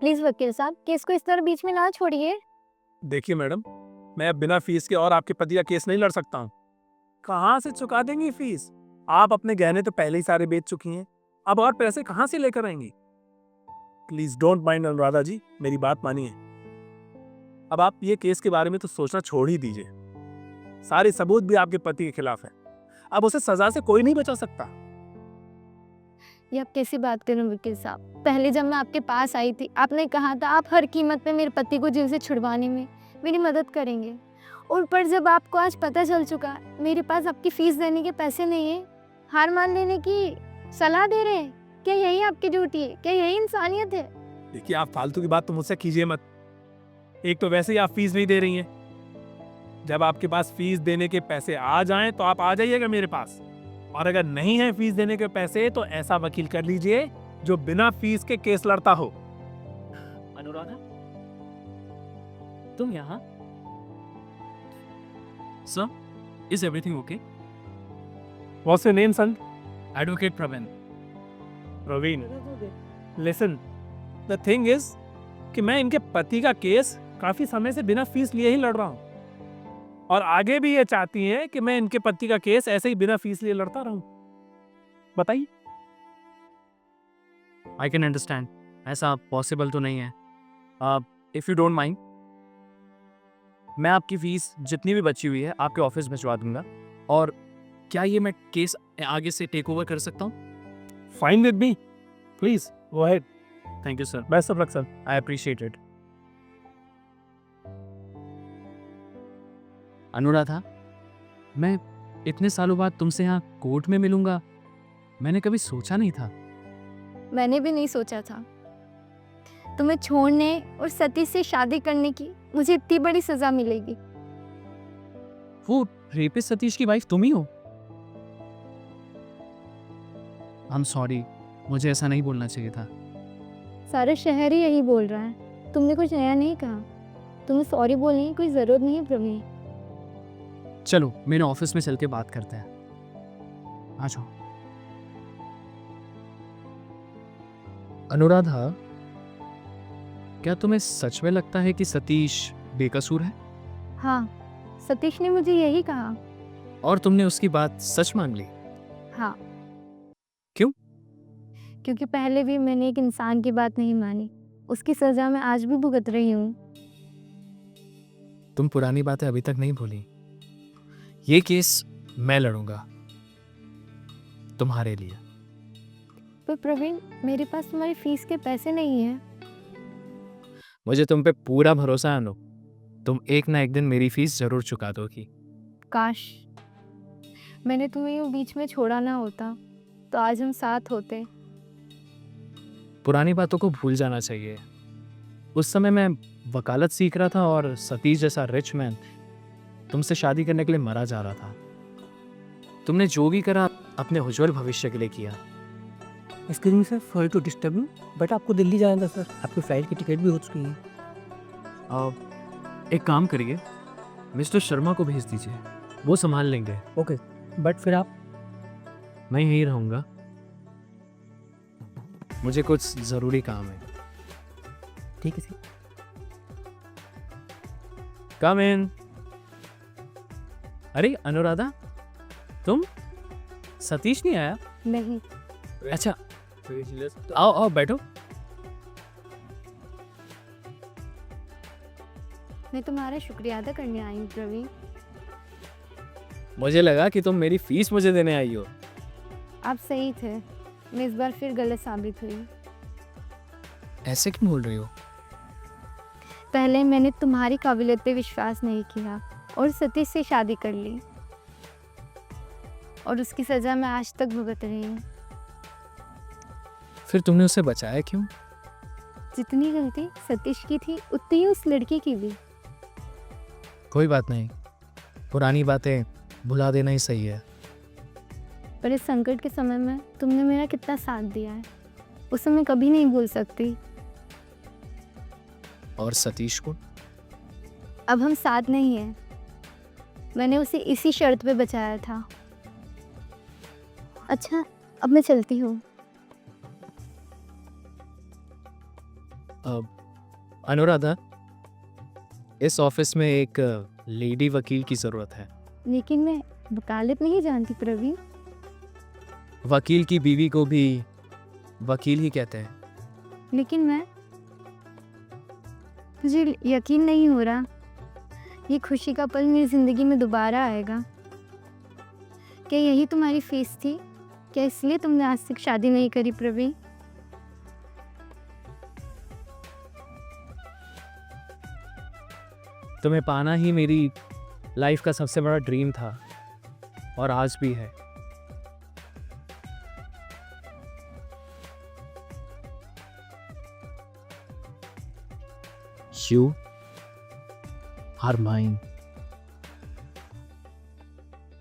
Please वकील साहब case को इस तरह बीच में ना छोड़िए। देखिए मैडम, मैं अब बिना फीस के और आपके पति का केस नहीं लड़ सकता हूँ। कहाँ से चुका देंगी फीस? आप अपने गहने तो पहले ही सारे बेच चुकी हैं, अब और पैसे कहाँ से लेकर आएंगी? प्लीज डोंट माइंड अनुराधा जी, मेरी बात मानिए। अब आप ये केस के बारे में तो सोचना छोड़ ही दीजिए। सारे सबूत भी आपके पति के खिलाफ है। अब उसे सजा से कोई नहीं बचा सकता। ये आप कैसी बात कर रहे हो वकील साहब? पहले जब मैं आपके पास आई थी आपने कहा था आप हर कीमत पे मेरे पति को जेल से छुड़वाने में मेरी मदद करेंगे। और पर जब आपको आज पता चल चुका मेरे पास आपकी फीस देने के पैसे नहीं है, हार मान लेने की सलाह दे रहे हैं, क्या यही आपकी ड्यूटी है? क्या यही इंसानियत है? देखिए, आप फालतू की बात तो मुझसे कीजिए मत। एक तो वैसे ही आप फीस नहीं दे रही हैं। जब आपके पास फीस देने के पैसे आ जाएं तो आप आ जाइएगा मेरे पास, और अगर नहीं है फीस देने के पैसे तो ऐसा वकील कर लीजिए जो बिना फीस के केस लड़ता हो। अनुराधा, तुम यहाँ? Sir, is everything okay? What's your name, son? Advocate Praveen. Praveen, listen, the thing is कि मैं इनके पति का केस काफी समय से बिना फीस लिए ही लड़ रहा हूँ, और आगे भी ये चाहती हैं कि मैं इनके पति का केस ऐसे ही बिना फीस लिए लड़ता रहूं। बताइए। आई कैन अंडरस्टैंड, ऐसा पॉसिबल तो नहीं है। इफ यू डोंट माइंड, मैं आपकी फीस जितनी भी बची हुई है आपके ऑफिस भिजवा दूंगा। और क्या ये मैं केस आगे से टेक ओवर कर सकता हूँ? Fine with me, please go ahead. Thank you sir, best of luck sir. I appreciate it. Anuradha, मैं इतने सालों बाद तुमसे यहाँ कोर्ट में मिलूंगा, मैंने कभी सोचा नहीं था। मैंने भी नहीं सोचा था। तुम्हें छोड़ने और सतीश से शादी करने की मुझे इतनी बड़ी सजा मिलेगी। वो रेपिस्ट सतीश की वाइफ तुम ही हो? आई एम सॉरी, मुझे ऐसा नहीं बोलना चाहिए था। सारा शहर ही यही बोल रहा है, तुमने कुछ नया नहीं कहा। तुम्हें सॉरी बोलने की कोई ज़रूरत नहीं है प्रवीण। चलो मेरे ऑफिस में चल के बात करते हैं, आ जाओ। अनुराधा, क्या तुम्हें सच में लगता है कि सतीश बेकसूर है? हाँ, सतीश ने मुझे यही कहा। और तुमने उसकी बात सच मान ली? हाँ। क्यों? क्योंकि पहले भी मैंने एक इंसान की बात नहीं मानी, उसकी सजा मैं आज भी भुगत रही हूँ। तुम पुरानी बातें अभी तक नहीं भूली। ये केस मैं लड़ूंगा तुम्हारे लिए। पर प्रवीण, मेरे पास तुम्हारी फीस के पैसे नहीं हैं। मुझे तुम पे पूरा भरोसा है अनु, तुम एक ना एक दिन मेरी फीस जरूर चुका दोगी। काश मैंने तुम्हें यूं बीच में छोड़ा ना होता तो आज हम साथ होते। पुरानी बातों को भूल जाना चाहिए। उस समय मैं वकालत सीख रहा था और सतीश जैसा रिच मैन तुमसे शादी करने के लिए मरा जा रहा था। तुमने जो भी करा अपने उज्जवल भविष्य के लिए किया। Excuse me sir, sorry to disturb you, but आपको दिल्ली जाना था सर, आपकी फ्लाइट की टिकट भी हो चुकी है। एक काम करिए, मिस्टर शर्मा को भेज दीजिए, वो संभाल लेंगे। ओके, बट फिर आप? मैं यहीं रहूँगा, मुझे कुछ ज़रूरी काम है। ठीक है सर। कम इन। अरे अनुराधा, तुम? सतीश नहीं आया? नहीं। अच्छा, आओ आओ बैठो। मैं तुम्हारा शुक्रिया अदा करने आई हूँ प्रवीण। मुझे लगा कि तुम मेरी फीस मुझे देने आई हो। आप सही थे, मैं इस बार फिर गलत साबित हुई। ऐसे क्यों बोल रही हो? पहले मैंने तुम्हारी काबिलियत पे विश्वास नहीं किया और सतीश से शादी कर ली, और उसकी सजा मैं आज तक भुगत रही हूँ। फिर तुमने उसे बचाया क्यों? जितनी गलती सतीश की थी उतनी ही उस लड़की की भी। कोई बात नहीं, पुरानी बातें भुला देना ही सही है। पर इस संकट के समय में तुमने मेरा कितना साथ दिया है, उसे मैं कभी नहीं भूल सकती। और सतीश को? अब हम साथ नहीं हैं। मैंने उसे इसी शर्त पे बचाया था। अच्छा, अब मैं चलती हूँ। अनुराधा, इस ऑफिस में एक लेडी वकील की ज़रूरत है। लेकिन मैं वकालत नहीं जानती प्रवीण। वकील की बीवी को भी वकील ही कहते हैं। लेकिन मुझे यकीन नहीं हो रहा ये खुशी का पल मेरी ज़िंदगी में दोबारा आएगा। क्या यही तुम्हारी फीस थी? क्या इसलिए तुमने आज तक शादी नहीं करी प्रवीण? तुम्हें पाना ही मेरी लाइफ का सबसे बड़ा ड्रीम था और आज भी है। You are mine.